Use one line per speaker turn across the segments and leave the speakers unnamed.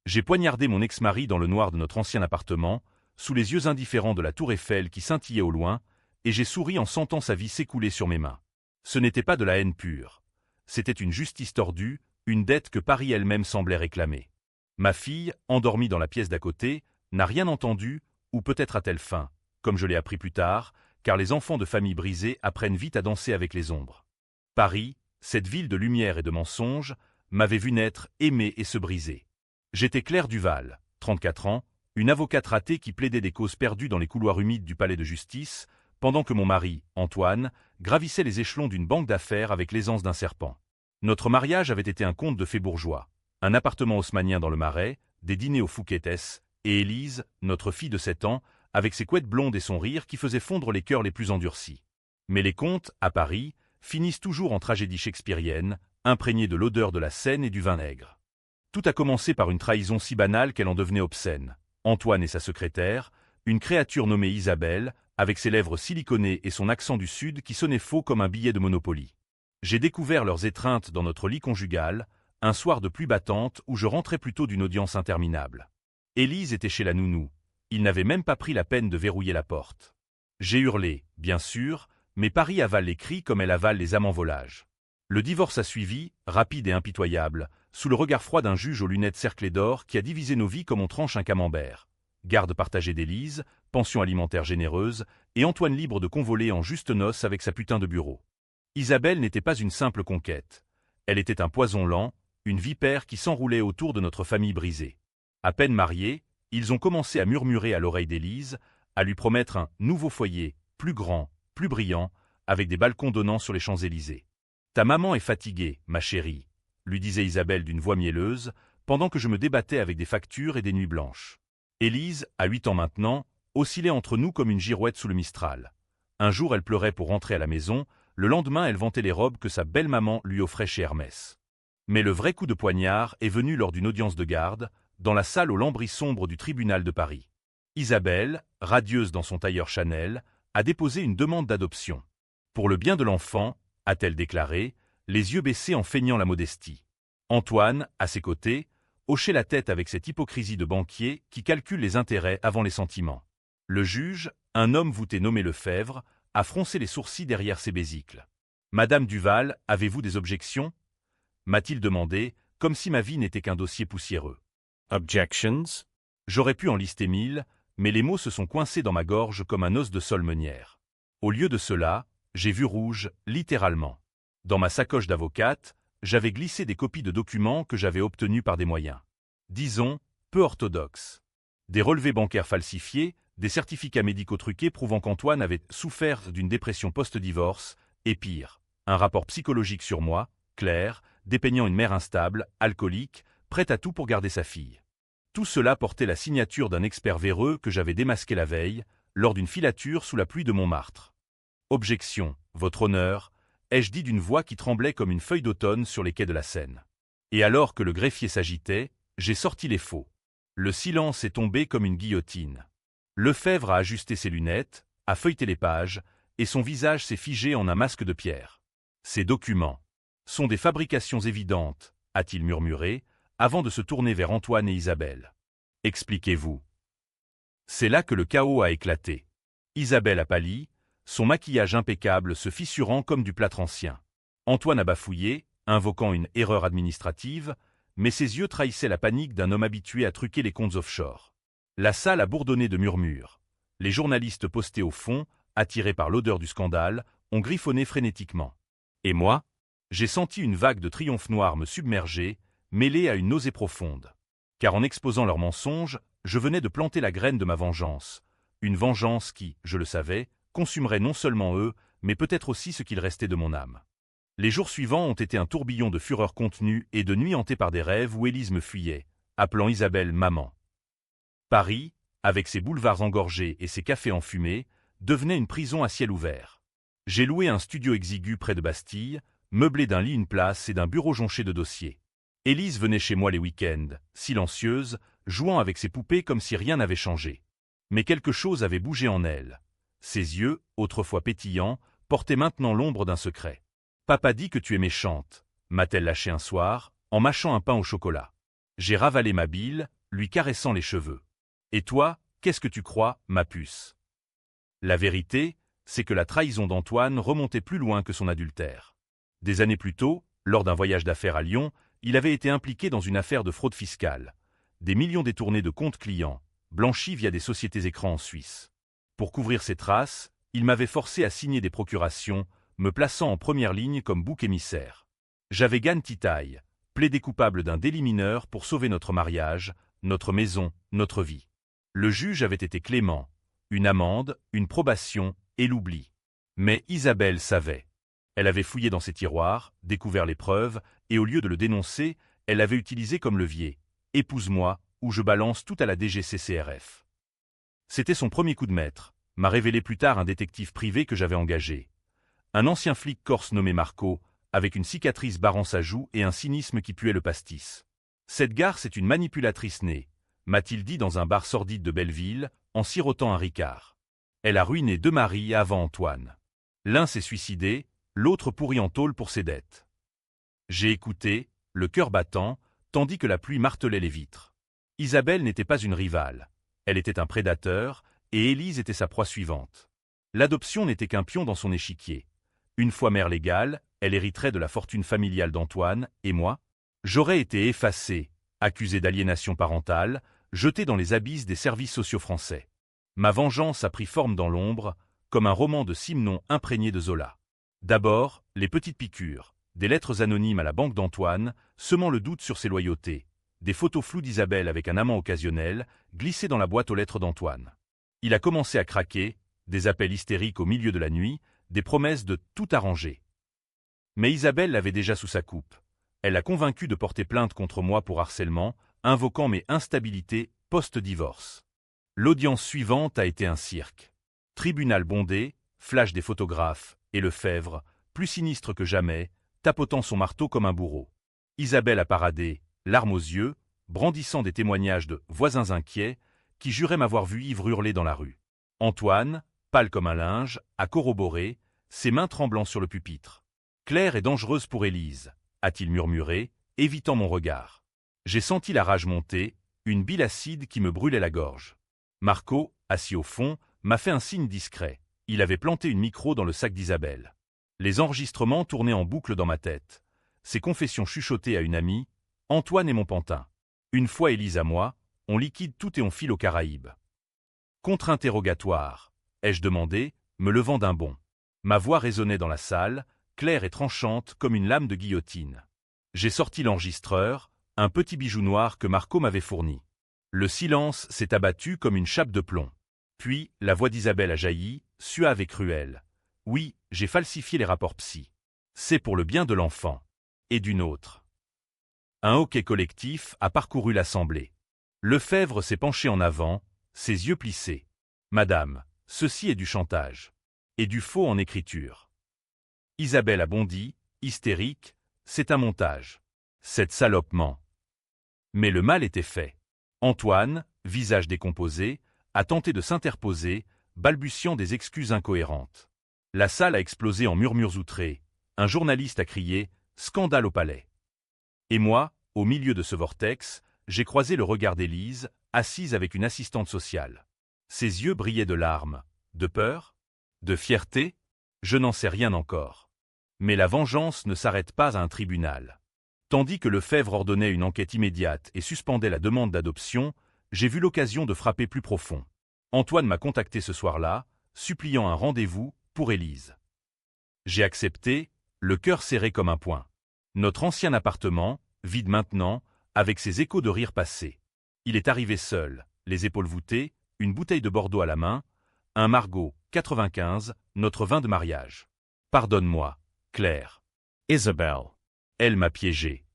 J'ai poignardé mon ex-mari dans le noir de notre ancien appartement, sous les yeux indifférents de la tour Eiffel qui scintillait au loin, et j'ai souri en sentant sa vie s'écouler sur mes mains. Ce n'était pas de la haine pure. C'était une justice tordue, une dette que Paris elle-même semblait réclamer. Ma fille, endormie dans la pièce d'à côté, n'a rien entendu, ou peut-être a-t-elle faim, comme je l'ai appris plus tard, car les enfants de famille brisées apprennent vite à danser avec les ombres. Paris, cette ville de lumière et de mensonges, m'avait vu naître, aimer et se briser. J'étais Claire Duval, 34 ans, une avocate ratée qui plaidait des causes perdues dans les couloirs humides du palais de justice, pendant que mon mari, Antoine, gravissait les échelons d'une banque d'affaires avec l'aisance d'un serpent. Notre mariage avait été un conte de fées bourgeois, un appartement haussmannien dans le Marais, des dîners au Fouquetès, et Élise, notre fille de 7 ans, avec ses couettes blondes et son rire qui faisait fondre les cœurs les plus endurcis. Mais les contes, à Paris, finissent toujours en tragédie shakespearienne, imprégnée de l'odeur de la Seine et du vinaigre. Tout a commencé par une trahison si banale qu'elle en devenait obscène. Antoine et sa secrétaire, une créature nommée Isabelle, avec ses lèvres siliconées et son accent du Sud qui sonnait faux comme un billet de Monopoly. J'ai découvert leurs étreintes dans notre lit conjugal, un soir de pluie battante où je rentrais plutôt d'une audience interminable. Élise était chez la nounou. Il n'avait même pas pris la peine de verrouiller la porte. J'ai hurlé, bien sûr, mais Paris avale les cris comme elle avale les amants volages. Le divorce a suivi, rapide et impitoyable, sous le regard froid d'un juge aux lunettes cerclées d'or qui a divisé nos vies comme on tranche un camembert. Garde partagée d'Élise, pension alimentaire généreuse, et Antoine libre de convoler en juste noces avec sa putain de bureau. Isabelle n'était pas une simple conquête. Elle était un poison lent, une vipère qui s'enroulait autour de notre famille brisée. À peine mariés, ils ont commencé à murmurer à l'oreille d'Élise, à lui promettre un nouveau foyer, plus grand, plus brillant, avec des balcons donnant sur les Champs-Élysées. « Ta maman est fatiguée, ma chérie », lui disait Isabelle d'une voix mielleuse, pendant que je me débattais avec des factures et des nuits blanches. Élise, à 8 ans maintenant, oscillait entre nous comme une girouette sous le Mistral. Un jour elle pleurait pour rentrer à la maison, le lendemain elle vantait les robes que sa belle-maman lui offrait chez Hermès. Mais le vrai coup de poignard est venu lors d'une audience de garde, dans la salle aux lambris sombres du tribunal de Paris. Isabelle, radieuse dans son tailleur Chanel, a déposé une demande d'adoption. Pour le bien de l'enfant, a-t-elle déclaré, les yeux baissés en feignant la modestie. Antoine, à ses côtés, hochait la tête avec cette hypocrisie de banquier qui calcule les intérêts avant les sentiments. Le juge, un homme voûté nommé Lefebvre, a froncé les sourcils derrière ses besicles. « Madame Duval, avez-vous des objections » m'a-t-il demandé, comme si ma vie n'était qu'un dossier poussiéreux. « Objections » J'aurais pu en lister 1000, mais les mots se sont coincés dans ma gorge comme un os de sol meunière. Au lieu de cela, j'ai vu rouge, littéralement. Dans ma sacoche d'avocate, j'avais glissé des copies de documents que j'avais obtenus par des moyens, disons, peu orthodoxes. Des relevés bancaires falsifiés, des certificats médicaux truqués prouvant qu'Antoine avait souffert d'une dépression post-divorce, et pire, un rapport psychologique sur moi, Claire, dépeignant une mère instable, alcoolique, prête à tout pour garder sa fille. Tout cela portait la signature d'un expert véreux que j'avais démasqué la veille, lors d'une filature sous la pluie de Montmartre. « Objection, votre honneur », ai-je dit d'une voix qui tremblait comme une feuille d'automne sur les quais de la Seine. Et alors que le greffier s'agitait, j'ai sorti les faux. Le silence est tombé comme une guillotine. Lefebvre a ajusté ses lunettes, a feuilleté les pages, et son visage s'est figé en un masque de pierre. Ces documents sont des fabrications évidentes, a-t-il murmuré, avant de se tourner vers Antoine et Isabelle. Expliquez-vous. C'est là que le chaos a éclaté. Isabelle a pâli, son maquillage impeccable se fissurant comme du plâtre ancien. Antoine a bafouillé, invoquant une erreur administrative, mais ses yeux trahissaient la panique d'un homme habitué à truquer les comptes offshore. La salle a bourdonné de murmures. Les journalistes postés au fond, attirés par l'odeur du scandale, ont griffonné frénétiquement. Et moi, j'ai senti une vague de triomphe noir me submerger, mêlée à une nausée profonde. Car en exposant leurs mensonges, je venais de planter la graine de ma vengeance. Une vengeance qui, je le savais, consumerait non seulement eux, mais peut-être aussi ce qu'il restait de mon âme. Les jours suivants ont été un tourbillon de fureur contenue et de nuits hantées par des rêves où Élise me fuyait, appelant Isabelle maman. Paris, avec ses boulevards engorgés et ses cafés enfumés, devenait une prison à ciel ouvert. J'ai loué un studio exigu près de Bastille, meublé d'un lit, une place et d'un bureau jonché de dossiers. Élise venait chez moi les week-ends, silencieuse, jouant avec ses poupées comme si rien n'avait changé. Mais quelque chose avait bougé en elle. Ses yeux, autrefois pétillants, portaient maintenant l'ombre d'un secret. « Papa dit que tu es méchante », m'a-t-elle lâché un soir, en mâchant un pain au chocolat. J'ai ravalé ma bile, lui caressant les cheveux. Et toi, qu'est-ce que tu crois, ma puce? La vérité, c'est que la trahison d'Antoine remontait plus loin que son adultère. Des années plus tôt, lors d'un voyage d'affaires à Lyon, il avait été impliqué dans une affaire de fraude fiscale. Des millions détournés de comptes clients, blanchis via des sociétés écrans en Suisse. Pour couvrir ses traces, il m'avait forcé à signer des procurations, me plaçant en première ligne comme bouc émissaire. J'avais gagne titaille, plaidé coupable d'un délit mineur pour sauver notre mariage, notre maison, notre vie. Le juge avait été clément, une amende, une probation et l'oubli. Mais Isabelle savait. Elle avait fouillé dans ses tiroirs, découvert les preuves, et au lieu de le dénoncer, elle l'avait utilisé comme levier. Épouse-moi, ou je balance tout à la DGCCRF. C'était son premier coup de maître, m'a révélé plus tard un détective privé que j'avais engagé. Un ancien flic corse nommé Marco, avec une cicatrice barrant sa joue et un cynisme qui puait le pastis. Cette garce est une manipulatrice née, m'a-t-il dit dans un bar sordide de Belleville, en sirotant un Ricard. Elle a ruiné 2 maris avant Antoine. L'un s'est suicidé, l'autre pourri en tôle pour ses dettes. J'ai écouté, le cœur battant, tandis que la pluie martelait les vitres. Isabelle n'était pas une rivale. Elle était un prédateur, et Élise était sa proie suivante. L'adoption n'était qu'un pion dans son échiquier. Une fois mère légale, elle hériterait de la fortune familiale d'Antoine, et moi, j'aurais été effacé, accusé d'aliénation parentale, jeté dans les abysses des services sociaux français. Ma vengeance a pris forme dans l'ombre, comme un roman de Simenon imprégné de Zola. D'abord, les petites piqûres, des lettres anonymes à la banque d'Antoine, semant le doute sur ses loyautés, des photos floues d'Isabelle avec un amant occasionnel, glissées dans la boîte aux lettres d'Antoine. Il a commencé à craquer, des appels hystériques au milieu de la nuit, des promesses de tout arranger. Mais Isabelle l'avait déjà sous sa coupe. Elle l'a convaincu de porter plainte contre moi pour harcèlement, invoquant mes instabilités post-divorce. L'audience suivante a été un cirque. Tribunal bondé, flash des photographes, et Lefebvre, plus sinistre que jamais, tapotant son marteau comme un bourreau. Isabelle a paradé, larmes aux yeux, brandissant des témoignages de voisins inquiets, qui juraient m'avoir vu ivre hurler dans la rue. Antoine, pâle comme un linge, a corroboré, ses mains tremblant sur le pupitre. Claire est dangereuse pour Élise, a-t-il murmuré, évitant mon regard. J'ai senti la rage monter, une bile acide qui me brûlait la gorge. Marco, assis au fond, m'a fait un signe discret. Il avait planté une micro dans le sac d'Isabelle. Les enregistrements tournaient en boucle dans ma tête. Ses confessions chuchotées à une amie, Antoine est mon pantin. Une fois Élise à moi, on liquide tout et on file aux Caraïbes. Contre-interrogatoire, ai-je demandé, me levant d'un bond. Ma voix résonnait dans la salle, claire et tranchante comme une lame de guillotine. J'ai sorti l'enregistreur, un petit bijou noir que Marco m'avait fourni. Le silence s'est abattu comme une chape de plomb. Puis, la voix d'Isabelle a jailli, suave et cruelle. Oui, j'ai falsifié les rapports psy. C'est pour le bien de l'enfant. Et d'une autre. Un hoquet collectif a parcouru l'assemblée. Lefebvre s'est penché en avant, ses yeux plissés. Madame, ceci est du chantage. Et du faux en écriture. Isabelle a bondi, hystérique, c'est un montage. Cette salope ment. Mais le mal était fait. Antoine, visage décomposé, a tenté de s'interposer, balbutiant des excuses incohérentes. La salle a explosé en murmures outrés. Un journaliste a crié « Scandale au palais ». Et moi, au milieu de ce vortex, j'ai croisé le regard d'Élise, assise avec une assistante sociale. Ses yeux brillaient de larmes, de peur, de fierté, je n'en sais rien encore. Mais la vengeance ne s'arrête pas à un tribunal. Tandis que Lefebvre ordonnait une enquête immédiate et suspendait la demande d'adoption, j'ai vu l'occasion de frapper plus profond. Antoine m'a contacté ce soir-là, suppliant un rendez-vous pour Élise. J'ai accepté, le cœur serré comme un poing. Notre ancien appartement, vide maintenant, avec ses échos de rire passés. Il est arrivé seul, les épaules voûtées, une bouteille de Bordeaux à la main, un Margaux 95, notre vin de mariage. Pardonne-moi, Claire. Isabelle. Elle m'a piégé.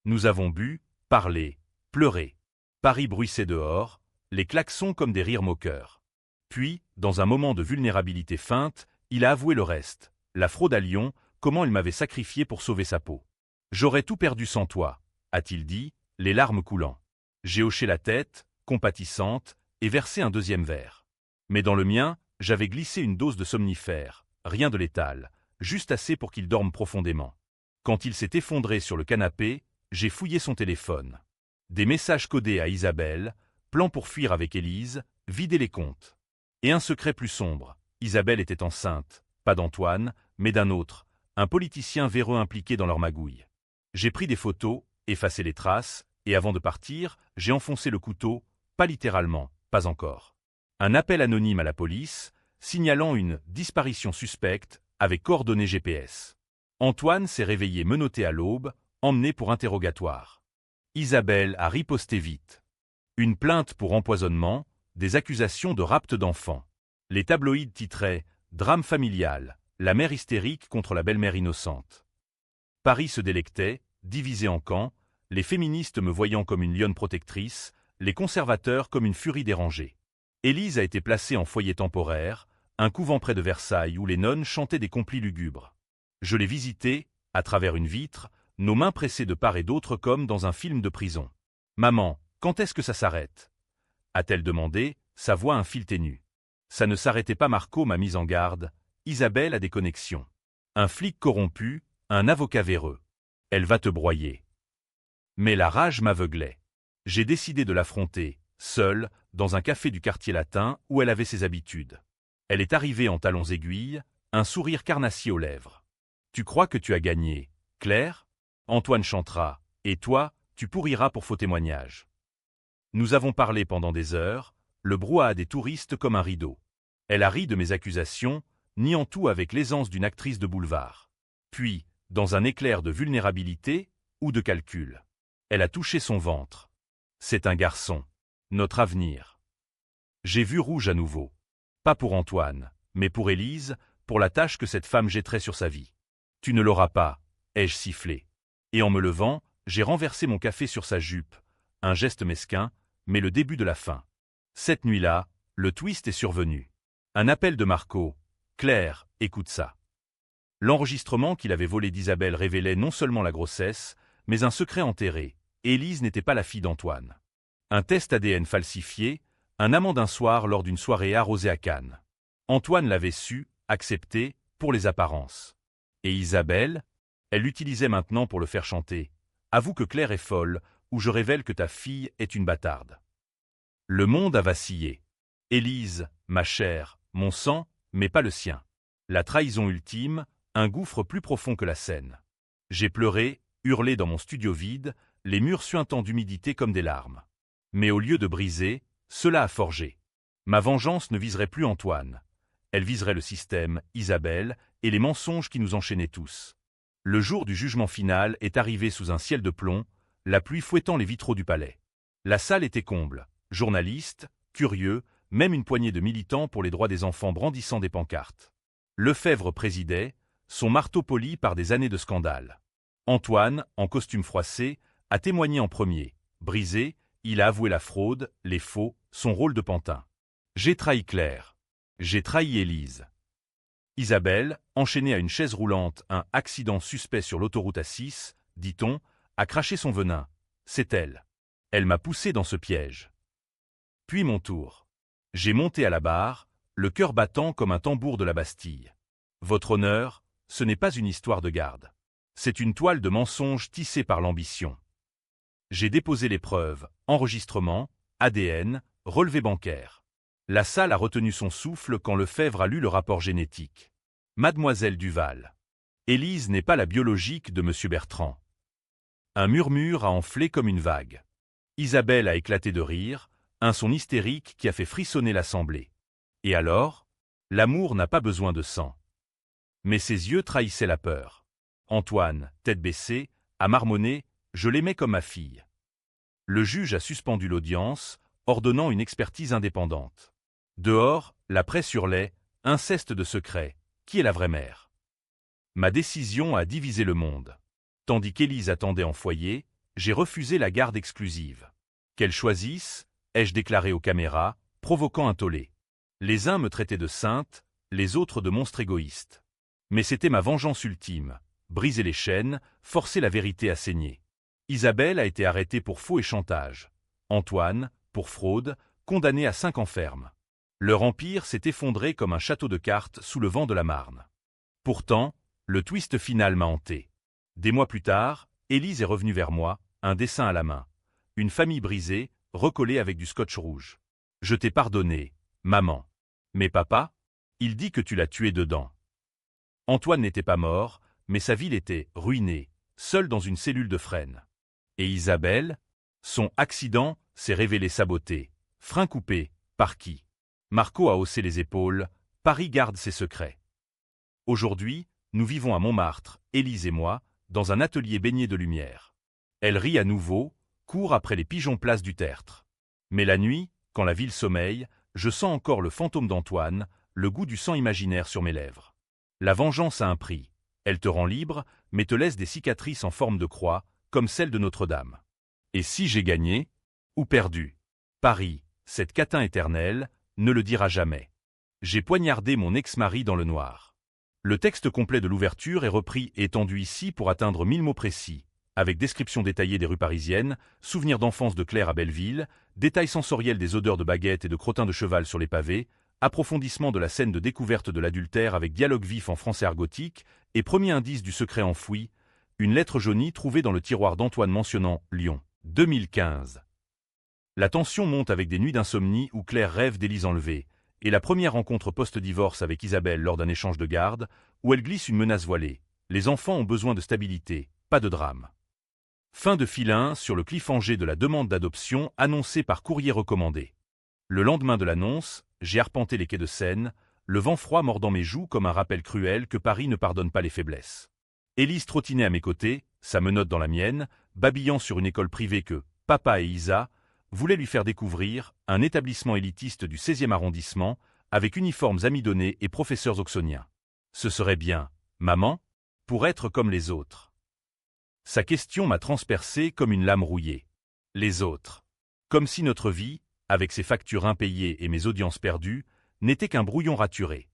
Nous avons bu, parlé, pleuré. Paris bruissait dehors, les klaxons comme des rires moqueurs. Puis, dans un moment de vulnérabilité feinte, il a avoué le reste. La fraude à Lyon, comment il m'avait sacrifié pour sauver sa peau. J'aurais tout perdu sans toi, a-t-il dit, les larmes coulant. J'ai hoché la tête, compatissante, et versé un deuxième verre. Mais dans le mien, j'avais glissé une dose de somnifère, rien de létal, juste assez pour qu'il dorme profondément. Quand il s'est effondré sur le canapé, j'ai fouillé son téléphone. Des messages codés à Isabelle, plan pour fuir avec Élise, vider les comptes. Et un secret plus sombre, Isabelle était enceinte, pas d'Antoine, mais d'un autre, un politicien véreux impliqué dans leur magouille. J'ai pris des photos, effacé les traces, et avant de partir, j'ai enfoncé le couteau, pas littéralement, pas encore. Un appel anonyme à la police, signalant une disparition suspecte avec coordonnées GPS. Antoine s'est réveillé menotté à l'aube, emmené pour interrogatoire. Isabelle a riposté vite. Une plainte pour empoisonnement, des accusations de rapt d'enfants. Les tabloïds titraient « Drame familial, la mère hystérique contre la belle-mère innocente ». Paris se délectait, divisé en camps, les féministes me voyant comme une lionne protectrice, les conservateurs comme une furie dérangée. Élise a été placée en foyer temporaire, un couvent près de Versailles où les nonnes chantaient des complis lugubres. Je l'ai visitée, à travers une vitre, nos mains pressées de part et d'autre comme dans un film de prison. « Maman, quand est-ce que ça s'arrête » a-t-elle demandé, sa voix un fil ténu. Ça ne s'arrêtait pas. Marco m'a mise en garde. Isabelle a des connexions. Un flic corrompu, un avocat véreux. Elle va te broyer. Mais la rage m'aveuglait. J'ai décidé de l'affronter, seule, dans un café du quartier latin où elle avait ses habitudes. Elle est arrivée en talons aiguilles, un sourire carnassier aux lèvres. « Tu crois que tu as gagné, Claire ?» Antoine chantera, et toi, tu pourriras pour faux témoignages. Nous avons parlé pendant des heures, le brouhaha des touristes comme un rideau. Elle a ri de mes accusations, niant tout avec l'aisance d'une actrice de boulevard. Puis, dans un éclair de vulnérabilité ou de calcul, elle a touché son ventre. C'est un garçon. Notre avenir. J'ai vu rouge à nouveau. Pas pour Antoine, mais pour Élise, pour la tâche que cette femme jetterait sur sa vie. Tu ne l'auras pas, ai-je sifflé. Et en me levant, j'ai renversé mon café sur sa jupe. Un geste mesquin, mais le début de la fin. Cette nuit-là, le twist est survenu. Un appel de Marco. « Claire, écoute ça. » L'enregistrement qu'il avait volé d'Isabelle révélait non seulement la grossesse, mais un secret enterré. Élise n'était pas la fille d'Antoine. Un test ADN falsifié, un amant d'un soir lors d'une soirée arrosée à Cannes. Antoine l'avait su, accepté, pour les apparences. Et Isabelle, elle l'utilisait maintenant pour le faire chanter. « Avoue que Claire est folle, ou je révèle que ta fille est une bâtarde. » Le monde a vacillé. Élise, ma chère, mon sang, mais pas le sien. La trahison ultime, un gouffre plus profond que la Seine. J'ai pleuré, hurlé dans mon studio vide, les murs suintant d'humidité comme des larmes. Mais au lieu de briser, cela a forgé. Ma vengeance ne viserait plus Antoine. Elle viserait le système, Isabelle, et les mensonges qui nous enchaînaient tous. Le jour du jugement final est arrivé sous un ciel de plomb, la pluie fouettant les vitraux du palais. La salle était comble, journalistes, curieux, même une poignée de militants pour les droits des enfants brandissant des pancartes. Lefebvre présidait, son marteau poli par des années de scandale. Antoine, en costume froissé, a témoigné en premier. Brisé, il a avoué la fraude, les faux, son rôle de pantin. J'ai trahi Claire. J'ai trahi Élise. Isabelle, enchaînée à une chaise roulante, un accident suspect sur l'autoroute A6, dit-on, a craché son venin. C'est elle. Elle m'a poussé dans ce piège. Puis mon tour. J'ai monté à la barre, le cœur battant comme un tambour de la Bastille. Votre honneur, ce n'est pas une histoire de garde. C'est une toile de mensonges tissée par l'ambition. J'ai déposé les preuves, enregistrement, ADN, relevé bancaire. La salle a retenu son souffle quand Lefebvre a lu le rapport génétique. Mademoiselle Duval. Élise n'est pas la biologique de Monsieur Bertrand. Un murmure a enflé comme une vague. Isabelle a éclaté de rire, un son hystérique qui a fait frissonner l'assemblée. Et alors, l'amour n'a pas besoin de sang. Mais ses yeux trahissaient la peur. Antoine, tête baissée, a marmonné « Je l'aimais comme ma fille ». Le juge a suspendu l'audience, ordonnant une expertise indépendante. Dehors, la presse hurlait « Inceste de secret, qui est la vraie mère ?» Ma décision a divisé le monde. Tandis qu'Élise attendait en foyer, j'ai refusé la garde exclusive. Qu'elle choisisse, ai-je déclaré aux caméras, provoquant un tollé. Les uns me traitaient de sainte, les autres de monstre égoïste. Mais c'était ma vengeance ultime, briser les chaînes, forcer la vérité à saigner. Isabelle a été arrêtée pour faux et chantage. Antoine, pour fraude, condamné à 5 ans ferme. Leur empire s'est effondré comme un château de cartes sous le vent de la Marne. Pourtant, le twist final m'a hanté. Des mois plus tard, Élise est revenue vers moi, un dessin à la main. Une famille brisée, recollée avec du scotch rouge. Je t'ai pardonné, maman. Mais papa? Il dit que tu l'as tué dedans. Antoine n'était pas mort, mais sa ville était ruinée, seul dans une cellule de frêne. Et Isabelle? Son accident s'est révélé saboté. Frein coupé, par qui? Marco a haussé les épaules, Paris garde ses secrets. Aujourd'hui, nous vivons à Montmartre, Élise et moi, dans un atelier baigné de lumière. Elle rit à nouveau, court après les pigeons place du tertre. Mais la nuit, quand la ville sommeille, je sens encore le fantôme d'Antoine, le goût du sang imaginaire sur mes lèvres. La vengeance a un prix. Elle te rend libre, mais te laisse des cicatrices en forme de croix, comme celle de Notre-Dame. Et si j'ai gagné? Ou perdu? Paris, cette catin éternelle, ne le dira jamais. J'ai poignardé mon ex-mari dans le noir. Le texte complet de l'ouverture est repris et étendu ici pour atteindre 1000 mots précis, avec description détaillée des rues parisiennes, souvenirs d'enfance de Claire à Belleville, détails sensoriels des odeurs de baguettes et de crottin de cheval sur les pavés, approfondissement de la scène de découverte de l'adultère avec dialogue vif en français argotique, et premier indice du secret enfoui, une lettre jaunie trouvée dans le tiroir d'Antoine mentionnant Lyon, 2015. La tension monte avec des nuits d'insomnie où Claire rêve d'Élise enlevée, et la première rencontre post-divorce avec Isabelle lors d'un échange de garde, où elle glisse une menace voilée. Les enfants ont besoin de stabilité, pas de drame. Fin de fil 1 sur le cliffhanger de la demande d'adoption annoncée par courrier recommandé. Le lendemain de l'annonce, j'ai arpenté les quais de Seine, le vent froid mordant mes joues comme un rappel cruel que Paris ne pardonne pas les faiblesses. Élise trottinait à mes côtés, sa menotte dans la mienne, babillant sur une école privée que papa et Isa voulaient lui faire découvrir, un établissement élitiste du 16e arrondissement, avec uniformes amidonnés et professeurs oxoniens. Ce serait bien, maman, pour être comme les autres. Sa question m'a transpercé comme une lame rouillée. Les autres. Comme si notre vie, avec ses factures impayées et mes audiences perdues, n'était qu'un brouillon raturé.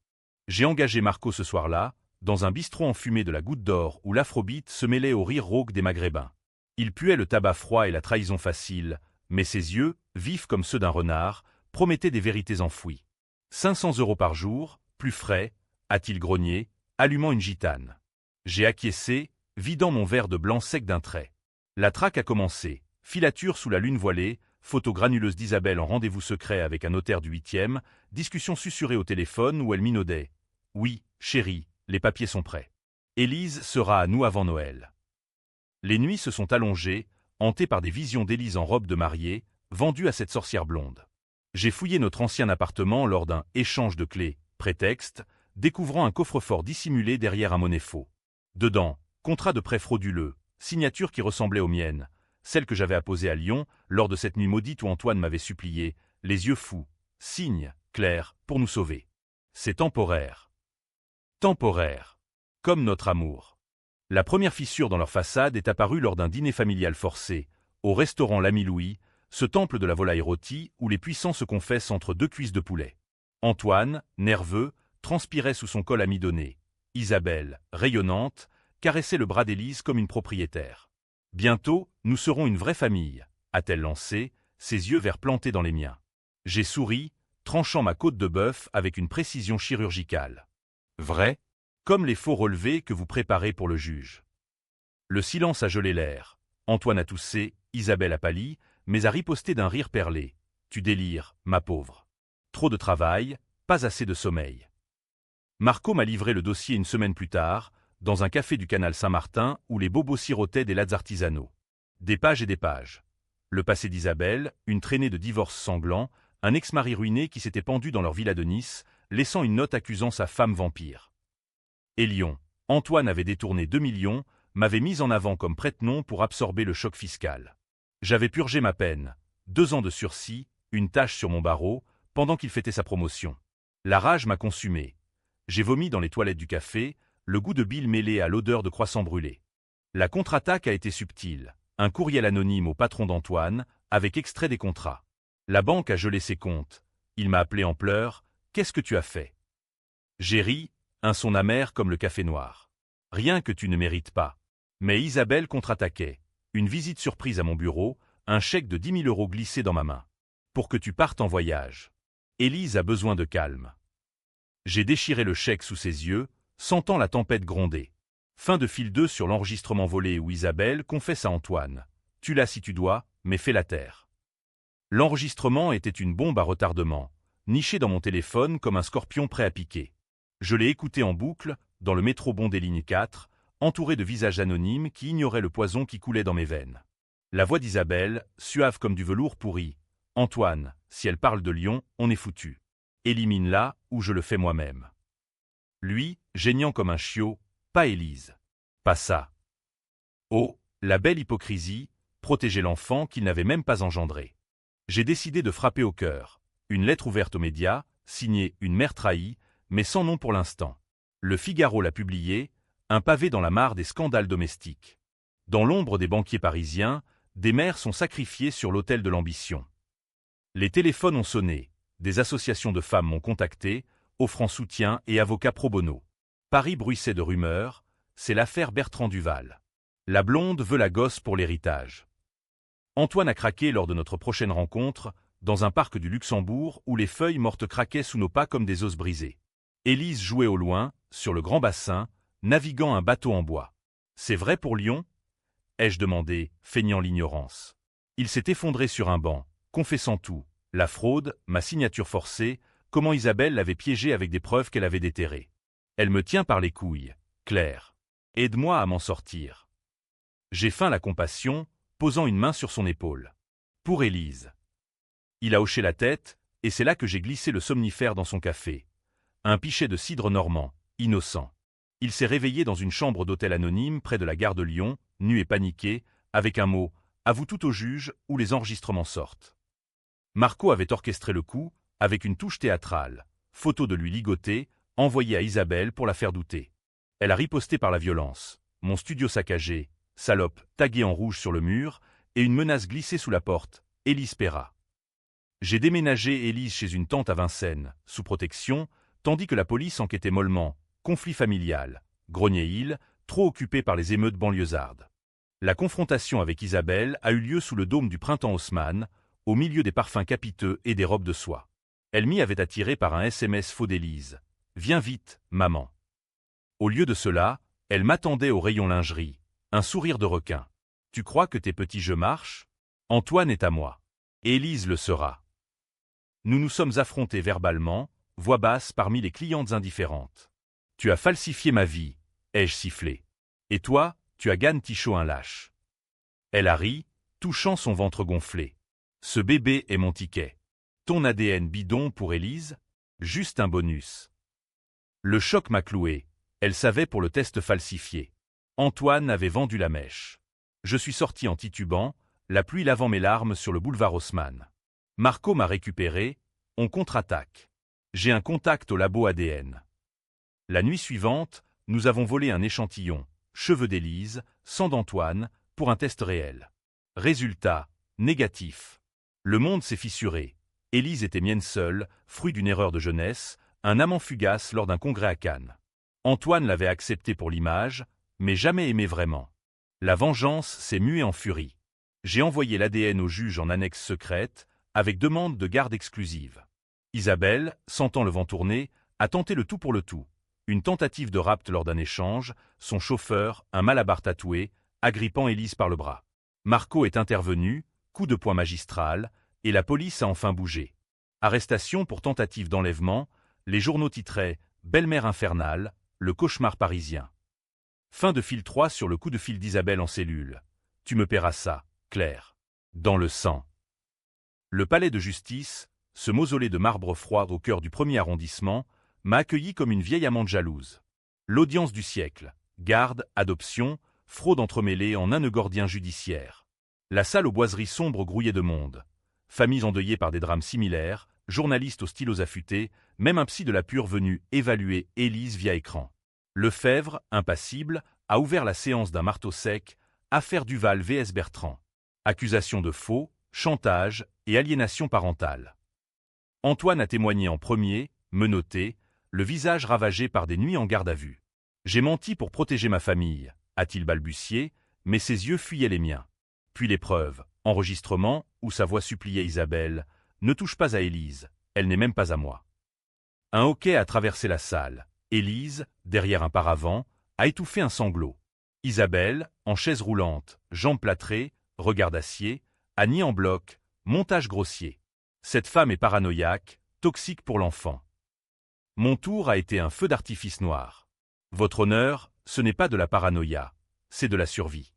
J'ai engagé Marco ce soir-là, dans un bistrot enfumé de la Goutte d'Or où l'afrobeat se mêlait au rire rauque des Maghrébins. Il puait le tabac froid et la trahison facile, mais ses yeux, vifs comme ceux d'un renard, promettaient des vérités enfouies. 500 € par jour, plus frais, a-t-il grogné, allumant une gitane. J'ai acquiescé, vidant mon verre de blanc sec d'un trait. La traque a commencé, filature sous la lune voilée, photo granuleuse d'Isabelle en rendez-vous secret avec un notaire du 8e, discussion susurrée au téléphone où elle minaudait. « Oui, chérie, les papiers sont prêts. Élise sera à nous avant Noël. » Les nuits se sont allongées, hantées par des visions d'Élise en robe de mariée, vendue à cette sorcière blonde. J'ai fouillé notre ancien appartement lors d'un échange de clés, prétexte, découvrant un coffre-fort dissimulé derrière un monnaie faux. Dedans, contrat de prêt frauduleux, signature qui ressemblait aux miennes, celle que j'avais apposée à Lyon lors de cette nuit maudite où Antoine m'avait supplié, les yeux fous, signe, Claire, pour nous sauver. C'est temporaire. Temporaire. Comme notre amour. La première fissure dans leur façade est apparue lors d'un dîner familial forcé, au restaurant l'Ami Louis, ce temple de la volaille rôtie où les puissants se confessent entre deux cuisses de poulet. Antoine, nerveux, transpirait sous son col amidonné. Isabelle, rayonnante, caressait le bras d'Élise comme une propriétaire. « Bientôt, nous serons une vraie famille », a-t-elle lancé, ses yeux verts plantés dans les miens. J'ai souri, tranchant ma côte de bœuf avec une précision chirurgicale. « Vrai ? Comme les faux relevés que vous préparez pour le juge. » Le silence a gelé l'air. Antoine a toussé, Isabelle a pâli, mais a riposté d'un rire perlé. « Tu délires, ma pauvre. Trop de travail, pas assez de sommeil. » Marco m'a livré le dossier une semaine plus tard, dans un café du canal Saint-Martin où les bobos sirotaient des lattes artisanaux. Des pages et des pages. Le passé d'Isabelle, une traînée de divorce sanglant, un ex-mari ruiné qui s'était pendu dans leur villa de Nice, laissant une note accusant sa femme vampire. Et Lyon, Antoine avait détourné 2 millions, m'avait mis en avant comme prête-nom pour absorber le choc fiscal. J'avais purgé ma peine, 2 ans de sursis, une tache sur mon barreau, pendant qu'il fêtait sa promotion. La rage m'a consumé. J'ai vomi dans les toilettes du café, le goût de bile mêlé à l'odeur de croissant brûlé. La contre-attaque a été subtile. Un courriel anonyme au patron d'Antoine, avec extrait des contrats. La banque a gelé ses comptes. Il m'a appelé en pleurs. « Qu'est-ce que tu as fait ?» J'ai ri, un son amer comme le café noir. « Rien que tu ne mérites pas. » Mais Isabelle contre-attaquait. Une visite surprise à mon bureau, un chèque de 10 000 € glissé dans ma main. « Pour que tu partes en voyage. » Élise a besoin de calme. J'ai déchiré le chèque sous ses yeux, sentant la tempête gronder. Fin de fil 2 sur l'enregistrement volé où Isabelle confesse à Antoine. Tue-la si tu dois, mais fais-la taire. L'enregistrement était une bombe à retardement, niché dans mon téléphone comme un scorpion prêt à piquer. Je l'ai écouté en boucle, dans le métro bondé ligne 4, entouré de visages anonymes qui ignoraient le poison qui coulait dans mes veines. La voix d'Isabelle, suave comme du velours pourri. « Antoine, si elle parle de Lyon, on est foutu. Élimine-la ou je le fais moi-même. » Lui, geignant comme un chiot, « Pas Élise. Pas ça. » Oh, la belle hypocrisie, protéger l'enfant qu'il n'avait même pas engendré. J'ai décidé de frapper au cœur. Une lettre ouverte aux médias, signée « Une mère trahie », mais sans nom pour l'instant. Le Figaro l'a publié, un pavé dans la mare des scandales domestiques. Dans l'ombre des banquiers parisiens, des mères sont sacrifiées sur l'autel de l'ambition. Les téléphones ont sonné, des associations de femmes m'ont contacté, offrant soutien et avocat pro bono. Paris bruissait de rumeurs, c'est l'affaire Bertrand Duval. La blonde veut la gosse pour l'héritage. Antoine a craqué lors de notre prochaine rencontre, dans un parc du Luxembourg où les feuilles mortes craquaient sous nos pas comme des os brisés. Élise jouait au loin, sur le grand bassin, naviguant un bateau en bois. « C'est vrai pour Lyon ?» ai-je demandé, feignant l'ignorance. Il s'est effondré sur un banc, confessant tout, la fraude, ma signature forcée, comment Isabelle l'avait piégé avec des preuves qu'elle avait déterrées. Elle me tient par les couilles, Claire. Aide-moi à m'en sortir. J'ai feint la compassion, posant une main sur son épaule. Pour Élise. Il a hoché la tête, et c'est là que j'ai glissé le somnifère dans son café. Un pichet de cidre normand, innocent. Il s'est réveillé dans une chambre d'hôtel anonyme près de la gare de Lyon, nu et paniqué, avec un mot « Avoue tout au juge » où les enregistrements sortent. Marco avait orchestré le coup, avec une touche théâtrale, photo de lui ligotée, envoyée à Isabelle pour la faire douter. Elle a riposté par la violence, mon studio saccagé, salope taguée en rouge sur le mur, et une menace glissée sous la porte, Élise paiera. J'ai déménagé Élise chez une tante à Vincennes, sous protection, tandis que la police enquêtait mollement, conflit familial, Grognier-Hill, trop occupé par les émeutes banlieusardes. La confrontation avec Isabelle a eu lieu sous le dôme du printemps Haussmann, au milieu des parfums capiteux et des robes de soie. Elle m'y avait attiré par un SMS faux d'Élise. « Viens vite, maman. » Au lieu de cela, elle m'attendait au rayon lingerie, un sourire de requin. « Tu crois que tes petits jeux marchent ? Antoine est à moi. Élise le sera. » Nous nous sommes affrontés verbalement, voix basse parmi les clientes indifférentes. « Tu as falsifié ma vie, » ai-je sifflé. « Et toi, tu as Gann Tichot un lâche. » Elle a ri, touchant son ventre gonflé. « Ce bébé est mon ticket. Ton ADN bidon pour Élise ? Juste un bonus. » Le choc m'a cloué. Elle savait pour le test falsifié. Antoine avait vendu la mèche. Je suis sorti en titubant, la pluie lavant mes larmes sur le boulevard Haussmann. Marco m'a récupéré, on contre-attaque. J'ai un contact au labo ADN. La nuit suivante, nous avons volé un échantillon, cheveux d'Élise, sang d'Antoine, pour un test réel. Résultat, négatif. Le monde s'est fissuré. Élise était mienne seule, fruit d'une erreur de jeunesse, un amant fugace lors d'un congrès à Cannes. Antoine l'avait accepté pour l'image, mais jamais aimé vraiment. La vengeance s'est muée en furie. J'ai envoyé l'ADN au juge en annexe secrète, avec demande de garde exclusive. Isabelle, sentant le vent tourner, a tenté le tout pour le tout. Une tentative de rapt lors d'un échange, son chauffeur, un malabar tatoué, agrippant Élise par le bras. Marco est intervenu, coup de poing magistral, et la police a enfin bougé. Arrestation pour tentative d'enlèvement, les journaux titraient « Belle-mère infernale, le cauchemar parisien ». Fin de fil 3 sur le coup de fil d'Isabelle en cellule. Tu me paieras ça, Claire. Dans le sang. Le palais de justice, ce mausolée de marbre froid au cœur du 1er arrondissement, m'a accueilli comme une vieille amante jalouse. L'audience du siècle, garde, adoption, fraude entremêlée en un nœud gordien judiciaire. La salle aux boiseries sombres grouillait de monde. Familles endeuillées par des drames similaires, journalistes aux stylos affûtés, même un psy de la pure venu évaluer Élise via écran. Lefebvre, impassible, a ouvert la séance d'un marteau sec, affaire Duval vs Bertrand. Accusation de faux, chantage et aliénation parentale. Antoine a témoigné en premier, menotté, le visage ravagé par des nuits en garde à vue. J'ai menti pour protéger ma famille, a-t-il balbutié, mais ses yeux fuyaient les miens. Puis les preuves, enregistrement, où sa voix suppliait Isabelle, ne touche pas à Élise, elle n'est même pas à moi. Un hoquet a traversé la salle. Élise, derrière un paravent, a étouffé un sanglot. Isabelle, en chaise roulante, jambes plâtrées, regard d'acier, Annie en bloc, montage grossier. Cette femme est paranoïaque, toxique pour l'enfant. Mon tour a été un feu d'artifice noir. Votre honneur, ce n'est pas de la paranoïa, c'est de la survie.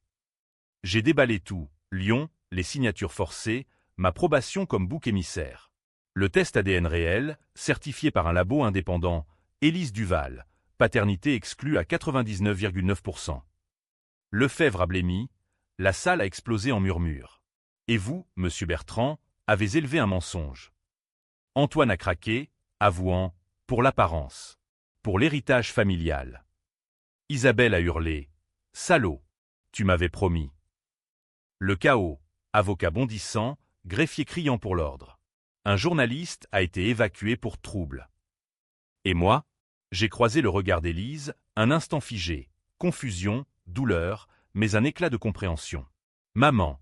J'ai déballé tout, Lyon, les signatures forcées, ma probation comme bouc émissaire. Le test ADN réel, certifié par un labo indépendant, Élise Duval, paternité exclue à 99,9%. Lefebvre a blémi, la salle a explosé en murmures. Et vous, monsieur Bertrand, avez élevé un mensonge. Antoine a craqué, avouant, pour l'apparence, pour l'héritage familial. Isabelle a hurlé, salaud, tu m'avais promis. Le chaos, avocat bondissant, greffier criant pour l'ordre. Un journaliste a été évacué pour trouble. Et moi, j'ai croisé le regard d'Élise, un instant figé, confusion, douleur, mais un éclat de compréhension. Maman,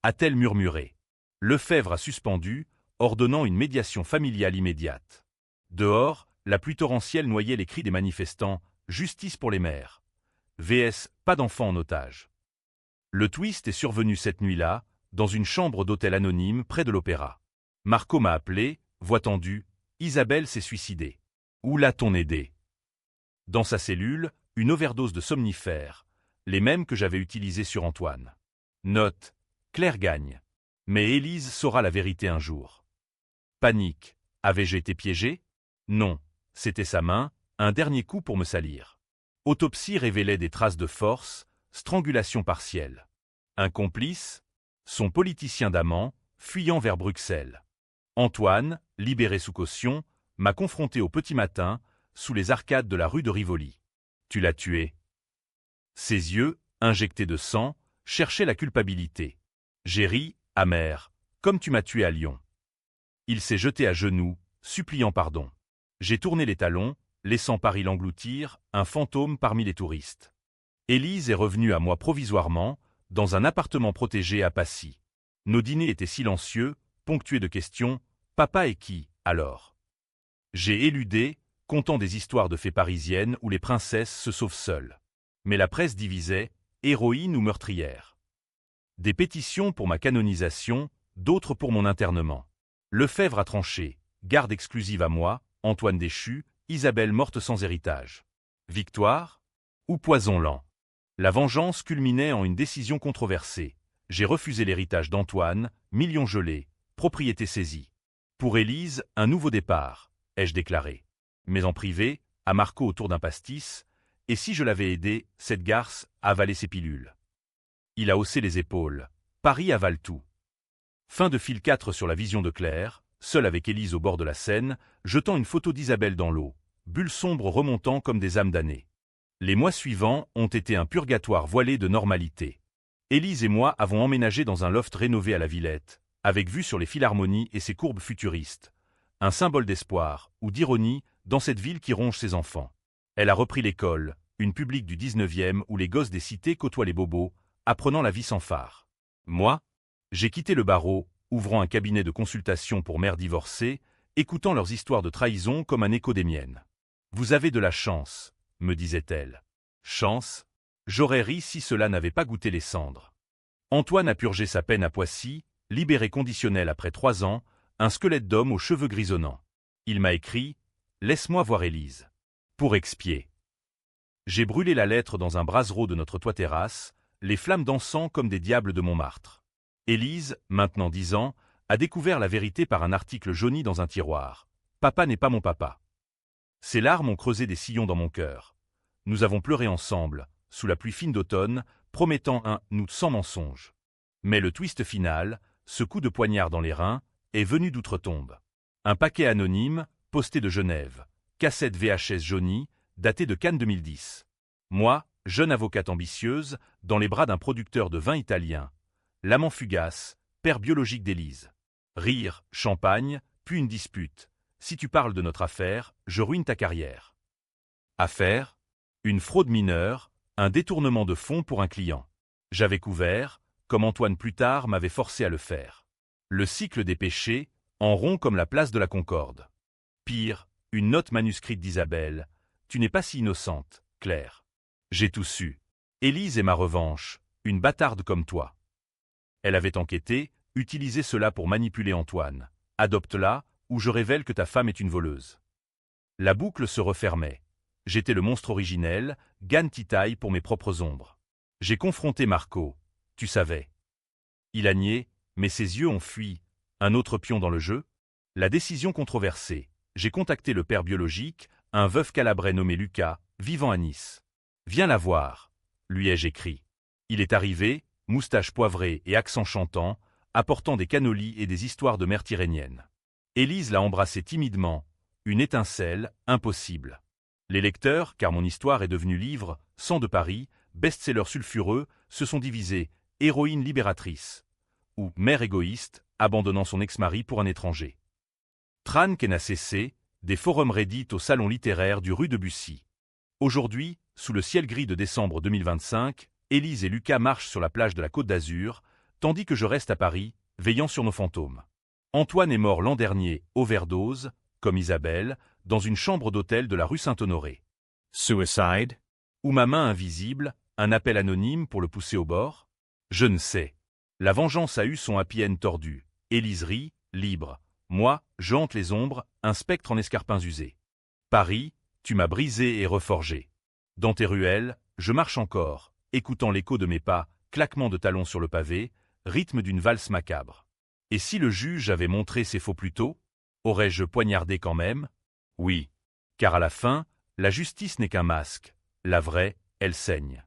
a-t-elle murmuré. Lefebvre a suspendu, ordonnant une médiation familiale immédiate. Dehors, la pluie torrentielle noyait les cris des manifestants, justice pour les mères. VS, pas d'enfants en otage. Le twist est survenu cette nuit-là, dans une chambre d'hôtel anonyme près de l'opéra. Marco m'a appelé, voix tendue, Isabelle s'est suicidée. Où l'a-t-on aidée? Dans sa cellule, une overdose de somnifères, les mêmes que j'avais utilisés sur Antoine. Note, Claire gagne. Mais Élise saura la vérité un jour. Panique. Avais-je été piégé? Non, c'était sa main, un dernier coup pour me salir. Autopsie révélait des traces de force, strangulation partielle. Un complice, son politicien d'amant, fuyant vers Bruxelles. Antoine, libéré sous caution, m'a confronté au petit matin, sous les arcades de la rue de Rivoli. Tu l'as tué. Ses yeux, injectés de sang, cherchaient la culpabilité. J'ai ri, amer, comme tu m'as tué à Lyon. Il s'est jeté à genoux, suppliant pardon. J'ai tourné les talons, laissant Paris l'engloutir, un fantôme parmi les touristes. Élise est revenue à moi provisoirement, dans un appartement protégé à Passy. Nos dîners étaient silencieux, ponctués de questions « Papa est qui, alors ?» J'ai éludé, contant des histoires de fées parisiennes où les princesses se sauvent seules. Mais la presse divisait « héroïne ou meurtrière ». Des pétitions pour ma canonisation, d'autres pour mon internement. Lefebvre a tranché, garde exclusive à moi, Antoine déchu, Isabelle morte sans héritage. Victoire? Ou poison lent? La vengeance culminait en une décision controversée. J'ai refusé l'héritage d'Antoine, millions gelés, propriété saisie. Pour Élise, un nouveau départ, ai-je déclaré. Mais en privé, à Marco autour d'un pastis, et si je l'avais aidé, cette garce, à avaler ses pilules. Il a haussé les épaules. Paris avale tout. Fin de fil 4 sur la vision de Claire, seule avec Élise au bord de la Seine, jetant une photo d'Isabelle dans l'eau, bulles sombres remontant comme des âmes damnées. Les mois suivants ont été un purgatoire voilé de normalité. Élise et moi avons emménagé dans un loft rénové à la Villette, avec vue sur les Philharmonies et ses courbes futuristes. Un symbole d'espoir, ou d'ironie, dans cette ville qui ronge ses enfants. Elle a repris l'école, une publique du 19e où les gosses des cités côtoient les bobos, apprenant la vie sans phare. Moi, j'ai quitté le barreau, ouvrant un cabinet de consultation pour mères divorcées, écoutant leurs histoires de trahison comme un écho des miennes. Vous avez de la chance, me disait-elle. Chance? J'aurais ri si cela n'avait pas goûté les cendres. Antoine a purgé sa peine à Poissy, libéré conditionnel après 3 ans, un squelette d'homme aux cheveux grisonnants. Il m'a écrit « Laisse-moi voir Élise ». Pour expier. J'ai brûlé la lettre dans un brasero de notre toit-terrasse, les flammes dansant comme des diables de Montmartre. Élise, maintenant 10 ans, a découvert la vérité par un article jauni dans un tiroir. Papa n'est pas mon papa. Ses larmes ont creusé des sillons dans mon cœur. Nous avons pleuré ensemble, sous la pluie fine d'automne, promettant un « nous sans mensonge ». Mais le twist final, ce coup de poignard dans les reins, est venu d'outre-tombe. Un paquet anonyme, posté de Genève, cassette VHS jaunie, datée de Cannes 2010. Moi, jeune avocate ambitieuse, dans les bras d'un producteur de vin italien. L'amant fugace, père biologique d'Élise. Rire, champagne, puis une dispute. Si tu parles de notre affaire, je ruine ta carrière. Affaire? Une fraude mineure, un détournement de fonds pour un client. J'avais couvert, comme Antoine plus tard m'avait forcé à le faire. Le cycle des péchés, en rond comme la place de la Concorde. Pire, une note manuscrite d'Isabelle. Tu n'es pas si innocente, Claire. J'ai tout su. Élise est ma revanche, une bâtarde comme toi. Elle avait enquêté, utilisé cela pour manipuler Antoine. Adopte-la, ou je révèle que ta femme est une voleuse. La boucle se refermait. J'étais le monstre originel, Gan Titaï pour mes propres ombres. J'ai confronté Marco. Tu savais. Il a nié, mais ses yeux ont fui. Un autre pion dans le jeu? La décision controversée. J'ai contacté le père biologique, un veuf calabrais nommé Lucas, vivant à Nice. Viens la voir, lui ai-je écrit. Il est arrivé, moustache poivrée et accent chantant, apportant des cannolis et des histoires de mère tyrénienne. Élise l'a embrassé timidement, une étincelle, impossible. Les lecteurs, car mon histoire est devenue livre, Sang de Paris, best-seller sulfureux, se sont divisés, héroïne libératrice, ou mère égoïste, abandonnant son ex-mari pour un étranger. Tran n'a cessé, des forums Reddit au salon littéraire du rue de Bussy. Aujourd'hui, sous le ciel gris de décembre 2025, Élise et Lucas marchent sur la plage de la Côte d'Azur, tandis que je reste à Paris, veillant sur nos fantômes. Antoine est mort l'an dernier, overdose, comme Isabelle, dans une chambre d'hôtel de la rue Saint-Honoré.
Suicide?
Ou ma main invisible, un appel anonyme pour le pousser au bord? Je ne sais. La vengeance a eu son happy end tordu. Élise rit, libre. Moi, je hante les ombres, un spectre en escarpins usés. Paris, tu m'as brisé et reforgé. Dans tes ruelles, je marche encore, écoutant l'écho de mes pas, claquement de talons sur le pavé, rythme d'une valse macabre. Et si le juge avait montré ses faux plus tôt? Aurais-je poignardé quand même? Oui. Car à la fin, la justice n'est qu'un masque. La vraie, elle saigne.